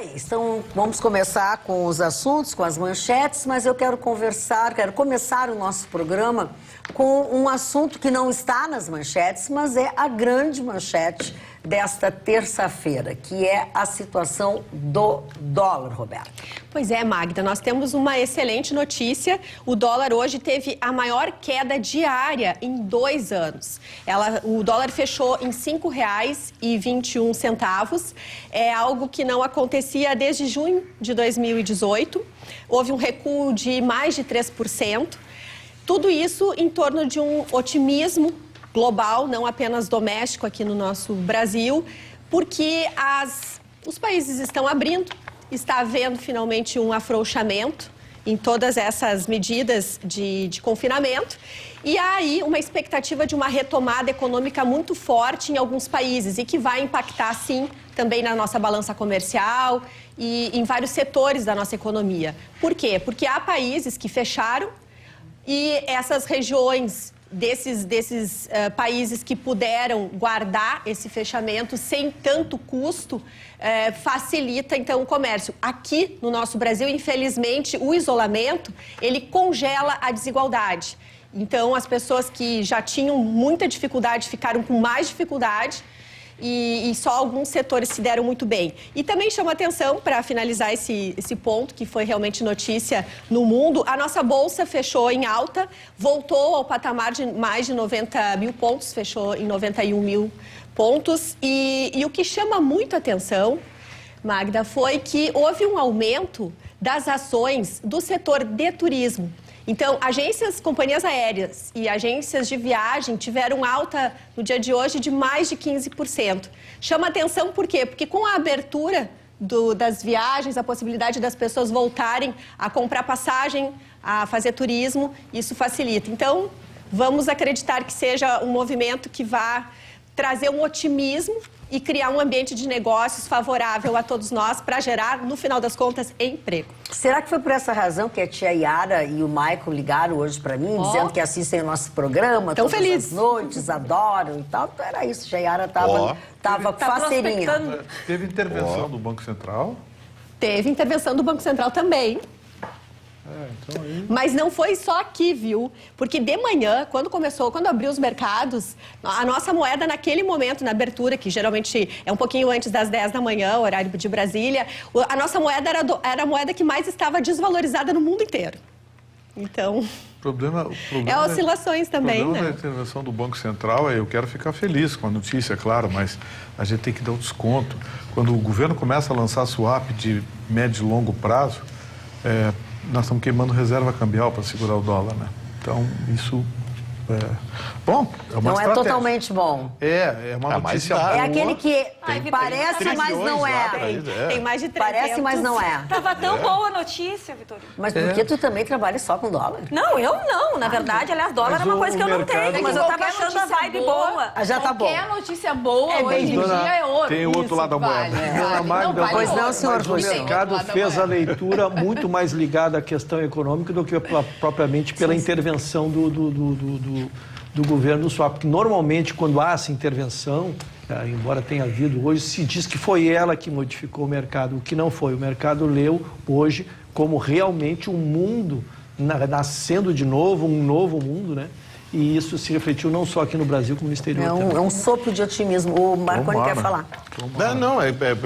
aí, vamos começar com os assuntos, com as manchetes, mas eu quero começar o nosso programa com um assunto que não está nas manchetes, mas é a grande manchete desta terça-feira, que é a situação do dólar, Roberto. Pois é, Magda, nós temos uma excelente notícia. O dólar hoje teve a maior queda diária em 2 anos. O dólar fechou em R$ 5,21. É algo que não acontecia desde junho de 2018. Houve um recuo de mais de 3%. Tudo isso em torno de um otimismo global, não apenas doméstico aqui no nosso Brasil, porque os países estão abrindo, está havendo finalmente um afrouxamento em todas essas medidas de confinamento e há aí uma expectativa de uma retomada econômica muito forte em alguns países e que vai impactar, sim, também na nossa balança comercial e em vários setores da nossa economia. Por quê? Porque há países que fecharam e essas regiões desses países que puderam guardar esse fechamento sem tanto custo, facilita então o comércio. Aqui no nosso Brasil, infelizmente, o isolamento, ele congela a desigualdade. Então, as pessoas que já tinham muita dificuldade ficaram com mais dificuldade e só alguns setores se deram muito bem. E também chama atenção, para finalizar esse ponto, que foi realmente notícia no mundo, a nossa Bolsa fechou em alta, voltou ao patamar de mais de 90 mil pontos, fechou em 91 mil pontos. E o que chama muito atenção, Magda, foi que houve um aumento das ações do setor de turismo. Então, companhias aéreas e agências de viagem tiveram alta no dia de hoje de mais de 15%. Chama atenção por quê? Porque com a abertura das viagens, a possibilidade das pessoas voltarem a comprar passagem, a fazer turismo, isso facilita. Então, vamos acreditar que seja um movimento que vá trazer um otimismo e criar um ambiente de negócios favorável a todos nós para gerar, no final das contas, emprego. Será que foi por essa razão que a tia Yara e o Michael ligaram hoje para mim, dizendo que assistem o nosso programa tão todas feliz. as noites, adoram e tal? Então era isso, a Yara estava faceirinha. Teve intervenção do Banco Central? Teve intervenção do Banco Central também. Então aí... Mas não foi só aqui, viu? Porque de manhã, quando abriu os mercados, a nossa moeda naquele momento, na abertura, que geralmente é um pouquinho antes das 10 da manhã, horário de Brasília, a nossa moeda era a moeda que mais estava desvalorizada no mundo inteiro. Então, O problema oscilações também, né? O problema né? da intervenção do Banco Central eu quero ficar feliz com a notícia, claro, mas a gente tem que dar um desconto. Quando o governo começa a lançar swap de médio e longo prazo, nós estamos queimando reserva cambial para segurar o dólar, né? Então, isso bom, é uma não estratégia. É totalmente bom. É uma notícia boa. É aquele que parece, mas não é. Tem mais de 300. Parece, mas não é. Tava tão boa a notícia, Vitorino. Mas por que tu também trabalha só com dólar? Não, eu não. Na verdade, aliás, dólar é uma coisa que eu não tenho, mas eu tava achando a vibe boa. Já tá bom. Qualquer notícia boa hoje em dia é ouro. Tem o outro lado da moeda. Pois não, senhor O mercado fez a leitura muito mais ligada à questão econômica do que propriamente pela intervenção do governo do swap. Porque normalmente, quando há essa intervenção, embora tenha havido hoje, se diz que foi ela que modificou o mercado, o que não foi. O mercado leu hoje como realmente um mundo nascendo de novo, um novo mundo, né? E isso se refletiu não só aqui no Brasil, como no exterior. É um sopro de otimismo. O Marconi quer falar.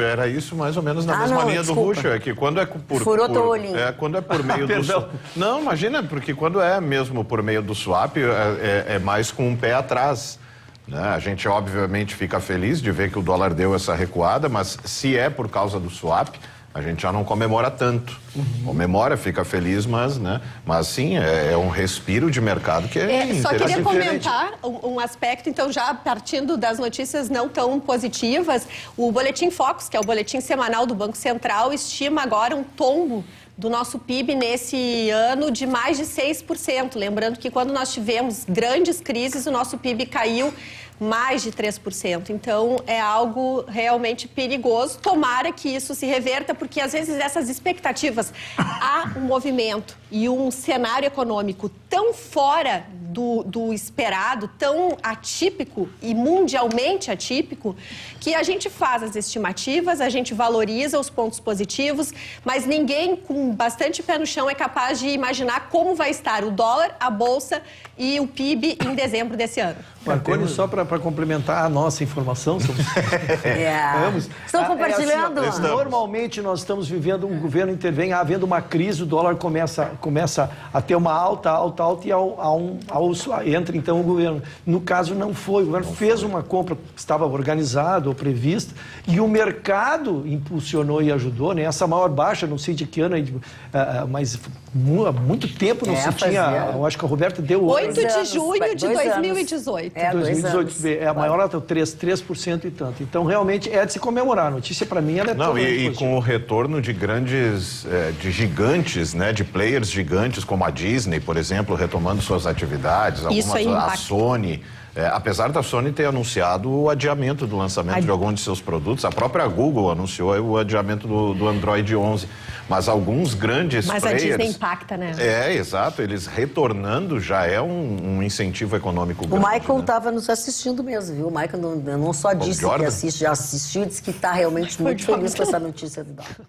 Era isso mais ou menos na mesma linha do Rucho. É que quando é por... Furou teu olhinho. Quando é por meio do swap... Não, imagina, porque quando é mesmo por meio do swap, é mais com um pé atrás. Né? A gente, obviamente, fica feliz de ver que o dólar deu essa recuada, mas se é por causa do swap, a gente já não comemora tanto. Comemora, fica feliz, mas sim, é um respiro de mercado que é Só queria comentar um aspecto, então, já partindo das notícias não tão positivas, o Boletim Focus, que é o boletim semanal do Banco Central, estima agora um tombo do nosso PIB nesse ano de mais de 6%. Lembrando que quando nós tivemos grandes crises, o nosso PIB caiu mais de 3%. Então, é algo realmente perigoso. Tomara que isso se reverta, porque às vezes essas expectativas, há um movimento e um cenário econômico tão fora do esperado, tão atípico e mundialmente atípico, que a gente faz as estimativas, a gente valoriza os pontos positivos, mas ninguém com bastante pé no chão é capaz de imaginar como vai estar o dólar, a bolsa e o PIB em dezembro desse ano. Marconi, só para complementar a nossa informação, estão compartilhando? Normalmente nós estamos vivendo, o governo intervém, havendo uma crise, o dólar começa a ter uma alta e entra então o governo. No caso não foi, o governo fez uma compra que estava organizada ou prevista e o mercado impulsionou e ajudou, né? Essa maior baixa, não sei de que ano, mas há muito tempo não se tinha, eu acho que a Roberta deu 8 de junho de 2018. 2018 é a maior alta, 3% e tanto. Então, realmente, é de se comemorar. A notícia, para mim, ela é toda e com o retorno de grandes, de gigantes, né, de players gigantes, como a Disney, por exemplo, retomando suas atividades, a Sony. Apesar da Sony ter anunciado o adiamento do lançamento de alguns de seus produtos, a própria Google anunciou o adiamento do Android 11. Mas alguns grandes players... Mas a Disney impacta, né? Exato. Eles retornando já é um incentivo econômico grande. O Michael estava nos assistindo mesmo, viu? O Michael não só disse que assiste, já assistiu, disse que está realmente muito feliz com essa notícia do dólar.